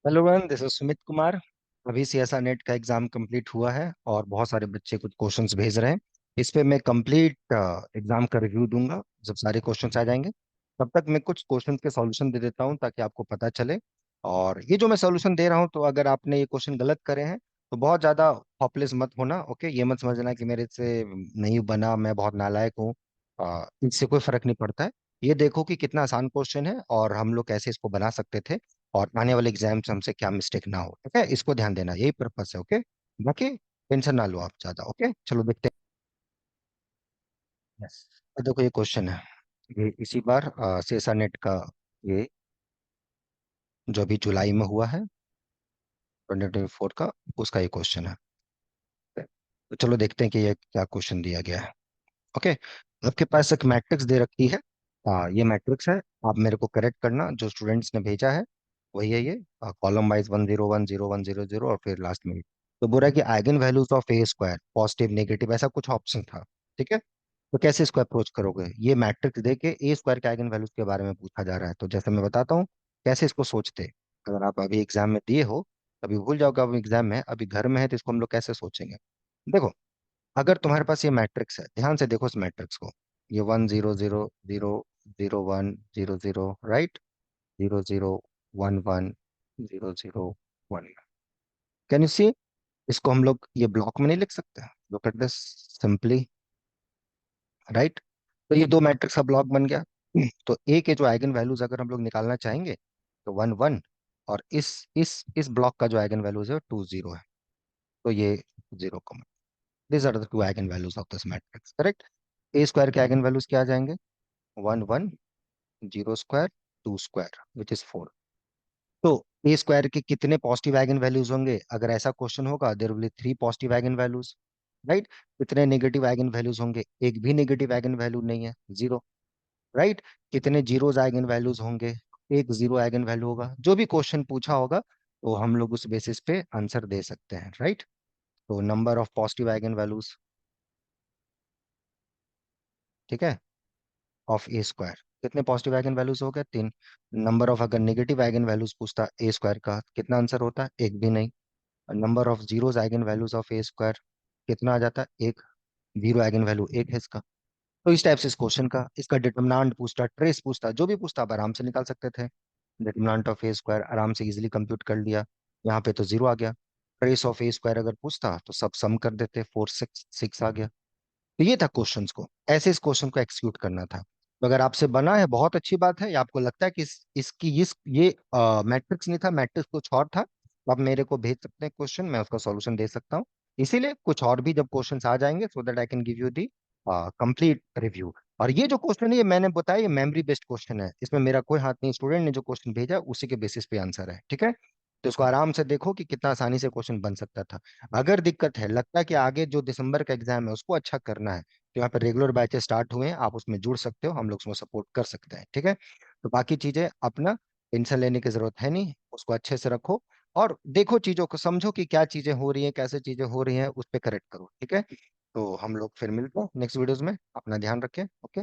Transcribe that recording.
Hello ma'am, this is Sumit Kumar. अभी CSR net का exam complete हुआ है और बहुत सारे बच्चे कुछ क्वेश्चंस भेज रहे हैं। इस पे मैं कंप्लीट एग्जाम का रिव्यू दूंगा जब सारे क्वेश्चंस आ जाएंगे। तब तक मैं कुछ क्वेश्चंस के सॉल्यूशन दे देता हूं ताकि आपको पता चले। और ये जो मैं सॉल्यूशन दे रहा हूं, तो अगर आपने ये क्वेश्चन गलत करे हैं तो बहुत ज्यादा हॉपलेस मत होना। ओके, ये मत समझना कि मेरे से नहीं बना, मैं बहुत नालायक हूँ। इससे कोई फर्क नहीं पड़ता है। ये देखो कि कितना आसान क्वेश्चन है और हम लोग कैसे इसको बना सकते थे, और आने वाले एग्जाम से हमसे क्या मिस्टेक ना हो। ठीक है, इसको ध्यान देना, यही पर्पस है। ओके, बाकी टेंशन ना लो आप ज्यादा। ओके, चलो देखते हैं। यस, तो देखो ये क्वेश्चन है। ये इसी बार सीएसआर नेट का, ये जो अभी जुलाई में हुआ है 2024 का, उसका ये क्वेश्चन है। तो चलो देखते हैं कि ये क्या क्वेश्चन दिया गया है। ओके, आपके पास एक मैट्रिक्स दे रखी है। ये मैट्रिक्स है। आप मेरे को करेक्ट करना, जो स्टूडेंट्स ने भेजा है वही है ये। कॉलम वाइज 1 0 1 0 1 0 0 और फिर लास्ट में तो बोला है कि eigen values of A square positive negative, ऐसा कुछ ऑप्शन था। ठीक है, तो कैसे इसको अप्रोच करोगे? ये मैट्रिक्स दे के ए स्क्वायर के आइगन वैल्यूज के बारे में पूछा जा रहा है, तो जैसे मैं बताता हूँ कैसे इसको सोचते। अगर आप अभी एग्जाम में दिए हो, अभी भूल जाओगे, अब एग्जाम में है, अभी घर में है, तो इसको हम लोग कैसे सोचेंगे। देखो, अगर तुम्हारे पास ये मैट्रिक्स है, ध्यान से देखो इस मैट्रिक्स को। ये 1 0 0 0 0 1 0 0, राइट। 0 0 1 1 0 0 1। Can you see? इसको हम लोग ये ब्लॉक में नहीं लिख सकते? Look at this simply, right. तो ये दो मैट्रिक्स का ब्लॉक बन गया। तो ए के जो आइगन वैल्यूज अगर हम लोग निकालना चाहेंगे, तो 1 1, और इस ब्लॉक का जो आइगन वैल्यूज है 2 0 है। तो ये 0 common. This are the two eigen values of this matrix, correct. A square के आइगन वैल्यूज क्या आ जाएंगे? 1 1 0 स्क्वायर 2 स्क्वायर विच इज 4। तो ए स्क्वायर के कितने पॉजिटिव आइगन वैल्यूज होंगे? अगर ऐसा क्वेश्चन होगा, there will be 3 positive eigen values, right. कितने नेगेटिव आइगन वैल्यूज होंगे? एक भी नेगेटिव आइगन वैल्यू नहीं है, 0, राइट। कितने जीरोज आइगन वैल्यूज होंगे? एक जीरो आइगन वैल्यू होगा। जो भी क्वेश्चन पूछा होगा तो हम लोग उस बेसिस पे आंसर दे सकते हैं, राइट। तो number of positive eigen values, ठीक है, ऑफ ए स्क्वायर, कितने पॉजिटिव आइगन वैल्यूज हो गए? 3। नंबर ऑफ, अगर नेगेटिव आइगन वैल्यूज पूछता ए स्क्वायर का, कितना आंसर होता? एक भी नहीं। Number of zeros eigen values of A square, कितना आ जाता? एक। जीरो आइगन वैल्यू एक है इसका। तो इस टाइप से इस क्वेश्चन का, इसका डिटर्मिनेंट पूछता, ट्रेस पूछता, जो भी पूछता, आप आराम से निकाल सकते थे। डिटर्मिनेंट ऑफ ए स्क्वायर आराम से इजीली कंप्यूट कर लिया। यहाँ पे तो 0 आ गया। ट्रेस ऑफ ए स्क्वायर अगर पूछता तो सब सम कर देते, 4 6 6 आ गया। तो ये था क्वेश्चंस को, ऐसे इस क्वेश्चन को एक्सिक्यूट करना था। तो अगर आपसे बना है, बहुत अच्छी बात है। या आपको लगता है कि ये मैट्रिक्स नहीं था, मैट्रिक्स कुछ और था, तो आप मेरे को भेज सकते हैं क्वेश्चन, मैं उसका सॉल्यूशन दे सकता हूँ। इसीलिए कुछ और भी जब क्वेश्चंस आ जाएंगे, so that I can give you the complete review. और ये जो क्वेश्चन है, ये मैंने बताया, ये मेमोरी बेस्ड क्वेश्चन है, इसमें मेरा कोई हाथ नहीं। स्टूडेंट ने जो क्वेश्चन भेजा उसी के बेसिस पे आंसर है, ठीक है। तो इसको आराम से देखो कि कितना आसानी से क्वेश्चन बन सकता था। अगर दिक्कत है, लगता है कि आगे जो दिसंबर का एग्जाम है उसको अच्छा करना है, तो यहाँ पे रेगुलर बैचेस स्टार्ट हुए हैं, आप उसमें जुड़ सकते हो, हम लोग उसमें सपोर्ट कर सकते हैं, ठीक है। तो बाकी चीजें अपना टेंशन लेने की जरूरत है नहीं, उसको अच्छे से रखो और देखो, चीजों को समझो कि क्या चीजें हो रही हैं, कैसे चीजें हो रही हैं, उस पर करेक्ट करो, ठीक है। तो हम लोग फिर मिलते हैं नेक्स्ट वीडियोस में। अपना ध्यान रखें, ओके।